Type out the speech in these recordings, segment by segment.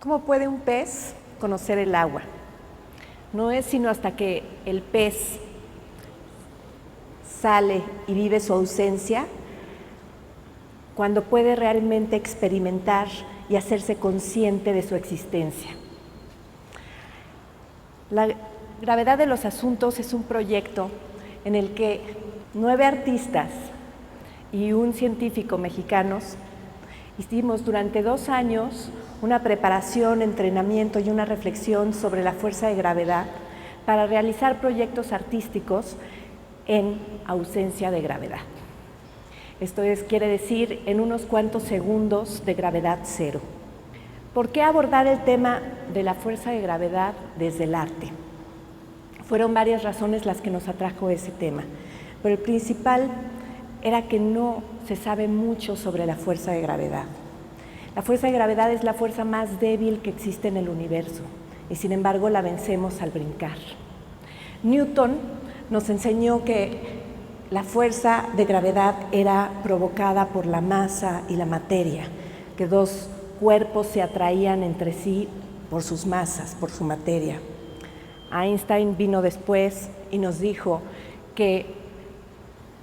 ¿Cómo puede un pez conocer el agua? No es sino hasta que el pez sale y vive su ausencia cuando puede realmente experimentar y hacerse consciente de su existencia. La gravedad de los asuntos es un proyecto en el que 9 artistas y un científico mexicanos hicimos durante 2 años una preparación, entrenamiento y una reflexión sobre la fuerza de gravedad para realizar proyectos artísticos en ausencia de gravedad. Esto quiere decir en unos cuantos segundos de gravedad cero. ¿Por qué abordar el tema de la fuerza de gravedad desde el arte? Fueron varias razones las que nos atrajo ese tema, pero el principal era que no se sabe mucho sobre la fuerza de gravedad. La fuerza de gravedad es la fuerza más débil que existe en el universo y sin embargo la vencemos al brincar. Newton nos enseñó que la fuerza de gravedad era provocada por la masa y la materia, que dos cuerpos se atraían entre sí por sus masas, por su materia. Einstein vino después y nos dijo que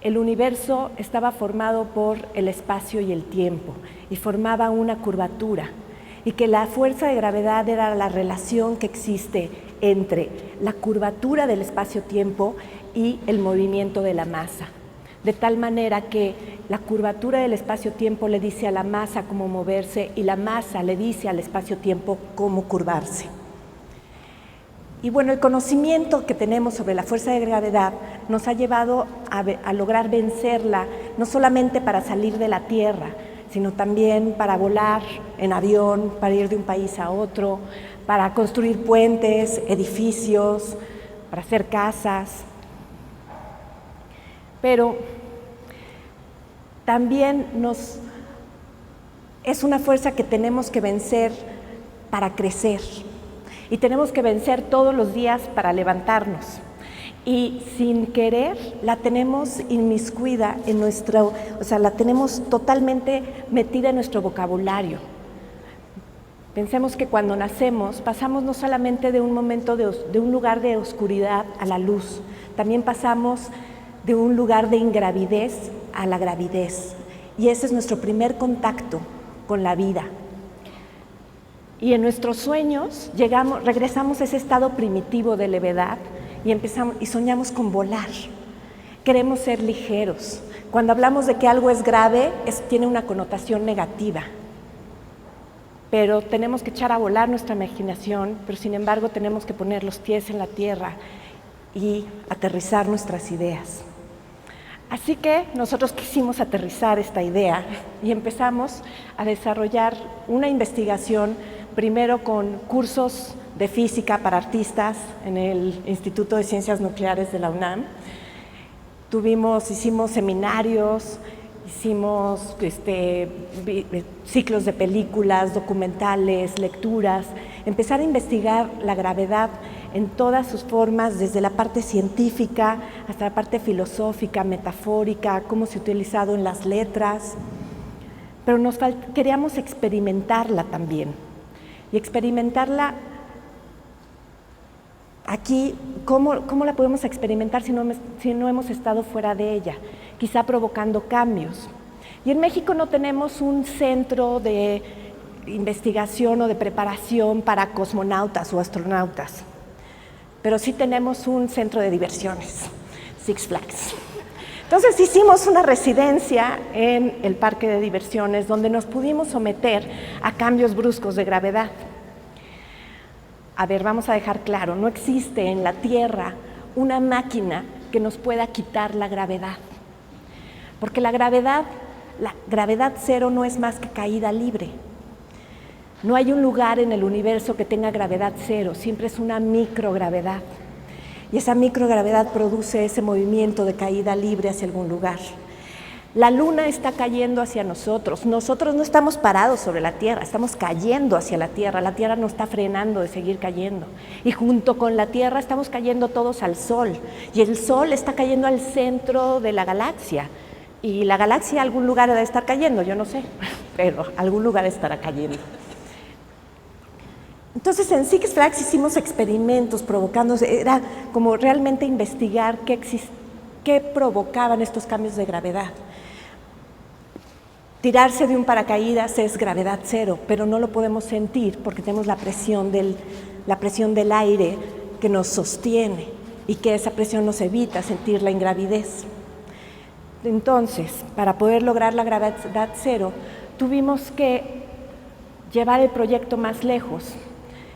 el universo estaba formado por el espacio y el tiempo y formaba una curvatura y que la fuerza de gravedad era la relación que existe entre la curvatura del espacio-tiempo y el movimiento de la masa. De tal manera que la curvatura del espacio-tiempo le dice a la masa cómo moverse y la masa le dice al espacio-tiempo cómo curvarse. Y bueno, el conocimiento que tenemos sobre la fuerza de gravedad nos ha llevado a lograr vencerla, no solamente para salir de la Tierra, sino también para volar en avión, para ir de un país a otro, para construir puentes, edificios, para hacer casas. Pero también es una fuerza que tenemos que vencer para crecer. Y tenemos que vencer todos los días para levantarnos. Y sin querer la tenemos inmiscuida en la tenemos totalmente metida en nuestro vocabulario. Pensemos que cuando nacemos pasamos no solamente de un momento de un lugar de oscuridad a la luz, también pasamos de un lugar de ingravidez a la gravidez. Y ese es nuestro primer contacto con la vida. Y en nuestros sueños regresamos a ese estado primitivo de levedad y soñamos con volar. Queremos ser ligeros. Cuando hablamos de que algo es grave, tiene una connotación negativa. Pero tenemos que echar a volar nuestra imaginación, pero sin embargo tenemos que poner los pies en la tierra y aterrizar nuestras ideas. Así que nosotros quisimos aterrizar esta idea y empezamos a desarrollar una investigación primero con cursos de física para artistas en el Instituto de Ciencias Nucleares de la UNAM. Hicimos seminarios, hicimos ciclos de películas, documentales, lecturas, empezar a investigar la gravedad en todas sus formas, desde la parte científica hasta la parte filosófica, metafórica, cómo se ha utilizado en las letras, pero queríamos experimentarla también. Y experimentarla aquí, ¿cómo la podemos experimentar si no hemos estado fuera de ella? Quizá provocando cambios. Y en México no tenemos un centro de investigación o de preparación para cosmonautas o astronautas, pero sí tenemos un centro de diversiones, Six Flags. Entonces hicimos una residencia en el parque de diversiones donde nos pudimos someter a cambios bruscos de gravedad. A ver, vamos a dejar claro, no existe en la Tierra una máquina que nos pueda quitar la gravedad. Porque la gravedad cero no es más que caída libre. No hay un lugar en el universo que tenga gravedad cero, siempre es una microgravedad. Y esa microgravedad produce ese movimiento de caída libre hacia algún lugar. La Luna está cayendo hacia nosotros. Nosotros no estamos parados sobre la Tierra, estamos cayendo hacia la Tierra. La Tierra nos está frenando de seguir cayendo. Y junto con la Tierra estamos cayendo todos al Sol. Y el Sol está cayendo al centro de la galaxia. Y la galaxia a algún lugar debe estar cayendo, yo no sé, pero a algún lugar estará cayendo. Entonces en Six Flags hicimos experimentos provocando, era como realmente investigar qué provocaban estos cambios de gravedad. Tirarse de un paracaídas es gravedad cero, pero no lo podemos sentir porque tenemos la presión del aire que nos sostiene y que esa presión nos evita sentir la ingravidez. Entonces, para poder lograr la gravedad cero, tuvimos que llevar el proyecto más lejos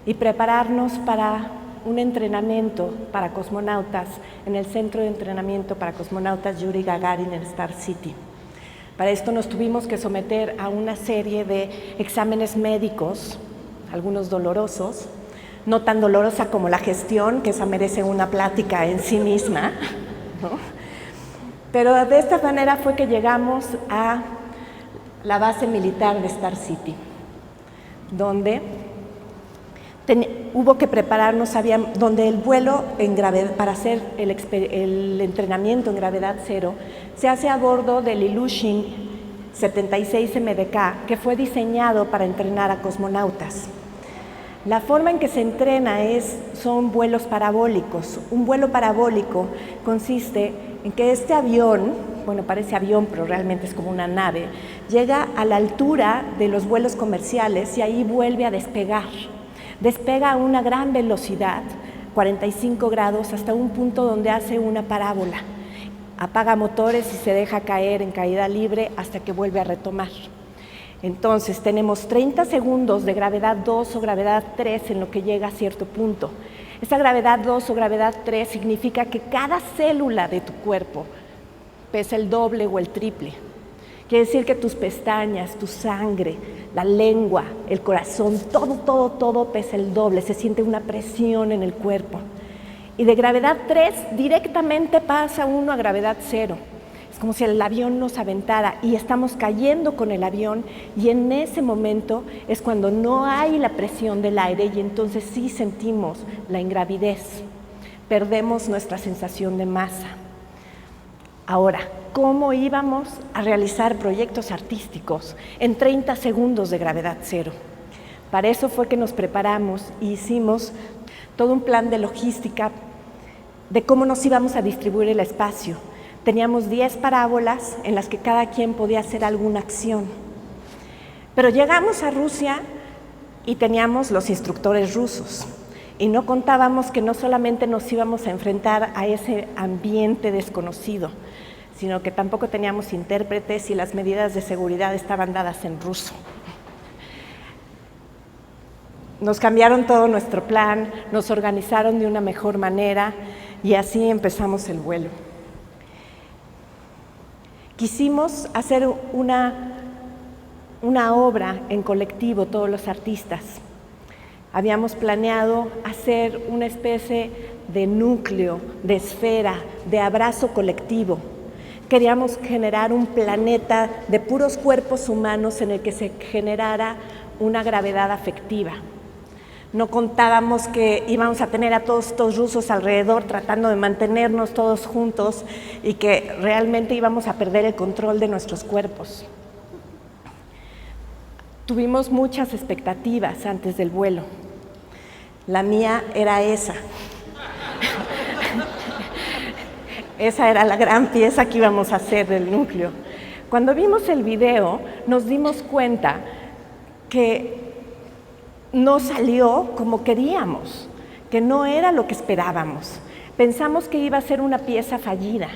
y prepararnos para un entrenamiento para cosmonautas en el Centro de Entrenamiento para Cosmonautas Yuri Gagarin en Star City. Para esto nos tuvimos que someter a una serie de exámenes médicos, algunos dolorosos, no tan dolorosa como la gestión, que esa merece una plática en sí misma, ¿no? Pero de esta manera fue que llegamos a la base militar de Star City, donde hubo que prepararnos, donde el vuelo para hacer el entrenamiento en gravedad cero se hace a bordo del Ilyushin 76 MDK, que fue diseñado para entrenar a cosmonautas. La forma en que se entrena son vuelos parabólicos. Un vuelo parabólico consiste en que este avión, bueno, parece avión, pero realmente es como una nave, llega a la altura de los vuelos comerciales y ahí vuelve a despegar. Despega a una gran velocidad, 45 grados, hasta un punto donde hace una parábola. Apaga motores y se deja caer en caída libre hasta que vuelve a retomar. Entonces tenemos 30 segundos de gravedad 2 o gravedad 3 en lo que llega a cierto punto. Esta gravedad 2 o gravedad 3 significa que cada célula de tu cuerpo pesa el doble o el triple. Quiere decir que tus pestañas, tu sangre, la lengua, el corazón, todo pesa el doble, se siente una presión en el cuerpo. Y de gravedad 3 directamente pasa uno a gravedad 0. Es como si el avión nos aventara y estamos cayendo con el avión, y en ese momento es cuando no hay la presión del aire y entonces sí sentimos la ingravidez. Perdemos nuestra sensación de masa. Ahora, ¿cómo íbamos a realizar proyectos artísticos en 30 segundos de gravedad cero? Para eso fue que nos preparamos e hicimos todo un plan de logística de cómo nos íbamos a distribuir el espacio. Teníamos 10 parábolas en las que cada quien podía hacer alguna acción. Pero llegamos a Rusia y teníamos los instructores rusos. Y no contábamos que no solamente nos íbamos a enfrentar a ese ambiente desconocido, sino que tampoco teníamos intérpretes y las medidas de seguridad estaban dadas en ruso. Nos cambiaron todo nuestro plan, nos organizaron de una mejor manera y así empezamos el vuelo. Quisimos hacer una obra en colectivo, todos los artistas. Habíamos planeado hacer una especie de núcleo, de esfera, de abrazo colectivo. Queríamos generar un planeta de puros cuerpos humanos en el que se generara una gravedad afectiva. No contábamos que íbamos a tener a todos estos rusos alrededor tratando de mantenernos todos juntos y que realmente íbamos a perder el control de nuestros cuerpos. Tuvimos muchas expectativas antes del vuelo. La mía era esa. Esa era la gran pieza que íbamos a hacer del núcleo. Cuando vimos el video, nos dimos cuenta que no salió como queríamos, que no era lo que esperábamos. Pensamos que iba a ser una pieza fallida,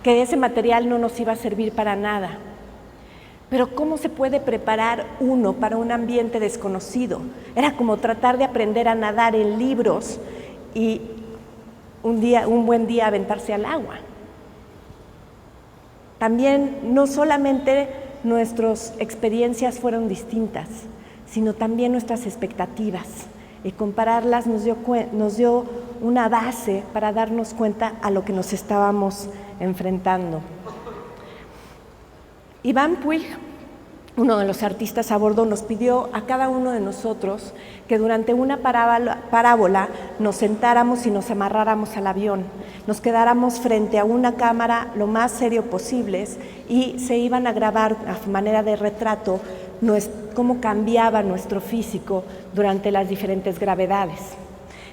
que ese material no nos iba a servir para nada. Pero ¿cómo se puede preparar uno para un ambiente desconocido? Era como tratar de aprender a nadar en libros y un buen día aventarse al agua. También no solamente nuestras experiencias fueron distintas, sino también nuestras expectativas. Y compararlas nos dio una base para darnos cuenta a lo que nos estábamos enfrentando. Iván Puig, uno de los artistas a bordo nos pidió a cada uno de nosotros que durante una parábola nos sentáramos y nos amarráramos al avión, nos quedáramos frente a una cámara lo más serio posible y se iban a grabar a manera de retrato cómo cambiaba nuestro físico durante las diferentes gravedades.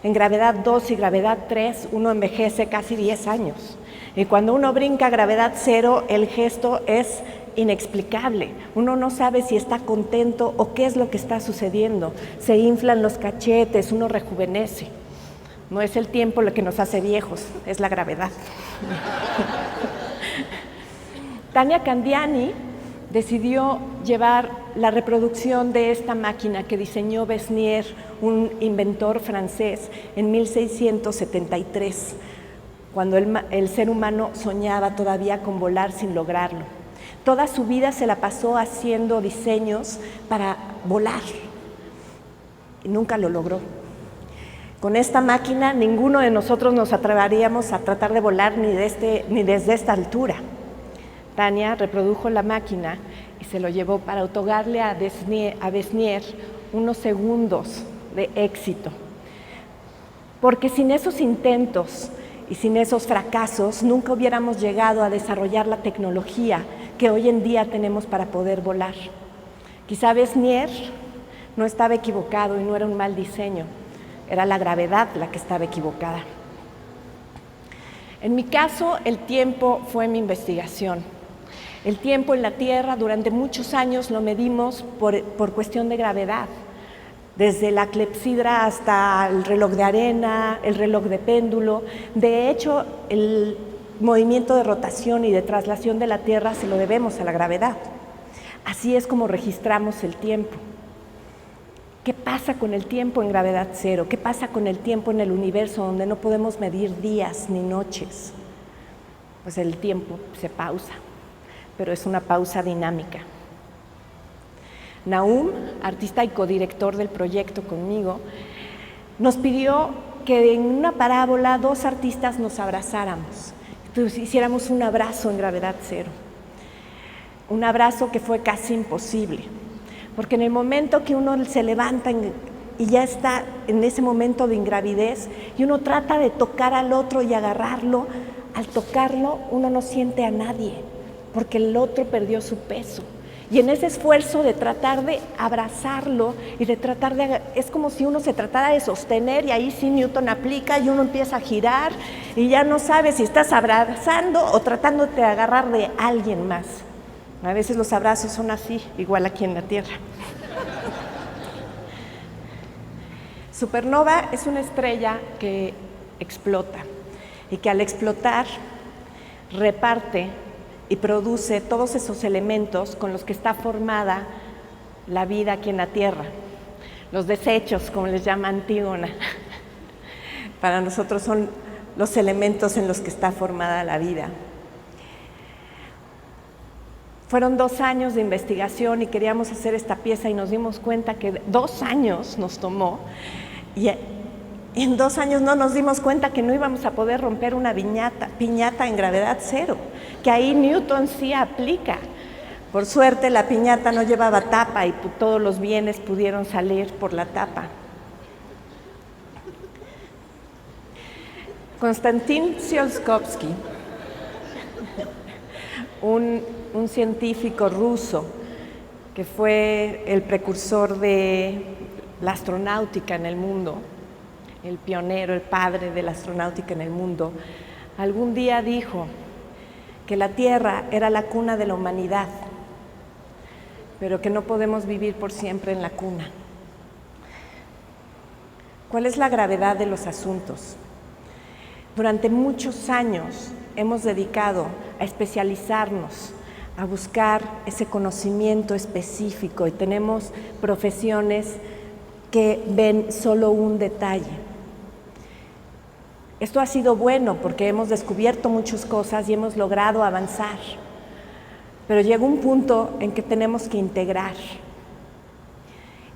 En gravedad 2 y gravedad 3 uno envejece casi 10 años y cuando uno brinca a gravedad 0 el gesto es inexplicable. Uno no sabe si está contento o qué es lo que está sucediendo. Se inflan los cachetes, uno rejuvenece. No es el tiempo lo que nos hace viejos, es la gravedad. Tania Candiani decidió llevar la reproducción de esta máquina que diseñó Besnier, un inventor francés, en 1673, cuando el ser humano soñaba todavía con volar sin lograrlo. Toda su vida se la pasó haciendo diseños para volar y nunca lo logró. Con esta máquina ninguno de nosotros nos atreveríamos a tratar de volar ni desde esta altura. Tania reprodujo la máquina y se lo llevó para otorgarle a Besnier unos segundos de éxito. Porque sin esos intentos y sin esos fracasos nunca hubiéramos llegado a desarrollar la tecnología que hoy en día tenemos para poder volar. Quizá Besnier no estaba equivocado y no era un mal diseño, era la gravedad la que estaba equivocada. En mi caso, el tiempo fue mi investigación. El tiempo en la Tierra durante muchos años lo medimos por cuestión de gravedad, desde la clepsidra hasta el reloj de arena, el reloj de péndulo. De hecho, el movimiento de rotación y de traslación de la Tierra se lo debemos a la gravedad. Así es como registramos el tiempo. ¿Qué pasa con el tiempo en gravedad cero? ¿Qué pasa con el tiempo en el universo donde no podemos medir días ni noches? Pues el tiempo se pausa, pero es una pausa dinámica. Nahum, artista y codirector del proyecto conmigo, nos pidió que en una parábola 2 artistas nos abrazáramos. Entonces hiciéramos un abrazo en gravedad cero. Un abrazo que fue casi imposible, porque en el momento que uno se levanta y ya está en ese momento de ingravidez y uno trata de tocar al otro y agarrarlo, al tocarlo uno no siente a nadie, porque el otro perdió su peso. Y en ese esfuerzo de tratar de abrazarlo y de tratar de... es como si uno se tratara de sostener y ahí sí Newton aplica y uno empieza a girar y ya no sabes si estás abrazando o tratándote de agarrar de alguien más. A veces los abrazos son así, igual aquí en la Tierra. Supernova es una estrella que explota y que al explotar reparte y produce todos esos elementos con los que está formada la vida aquí en la Tierra. Los desechos, como les llama Antígona, para nosotros son los elementos en los que está formada la vida. Fueron 2 años de investigación y queríamos hacer esta pieza y nos dimos cuenta que 2 años nos tomó y en 2 años no nos dimos cuenta que no íbamos a poder romper una piñata en gravedad cero, que ahí Newton sí aplica. Por suerte la piñata no llevaba tapa y todos los bienes pudieron salir por la tapa. Konstantin Tsiolkovsky, un científico ruso que fue el precursor de la astronáutica en el mundo, el pionero, el padre de la astronáutica en el mundo, algún día dijo que la Tierra era la cuna de la humanidad, pero que no podemos vivir por siempre en la cuna. ¿Cuál es la gravedad de los asuntos? Durante muchos años hemos dedicado a especializarnos, a buscar ese conocimiento específico y tenemos profesiones que ven solo un detalle. Esto ha sido bueno porque hemos descubierto muchas cosas y hemos logrado avanzar, pero llega un punto en que tenemos que integrar.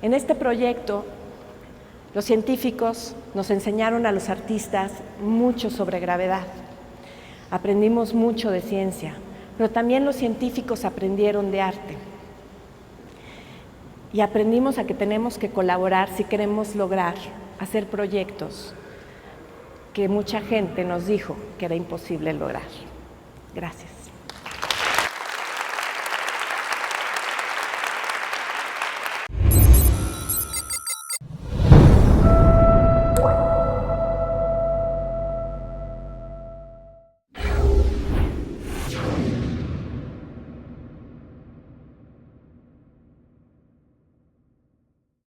En este proyecto, los científicos nos enseñaron a los artistas mucho sobre gravedad. Aprendimos mucho de ciencia, pero también los científicos aprendieron de arte. y aprendimos a que tenemos que colaborar si queremos lograr hacer proyectos que mucha gente nos dijo que era imposible lograr. Gracias.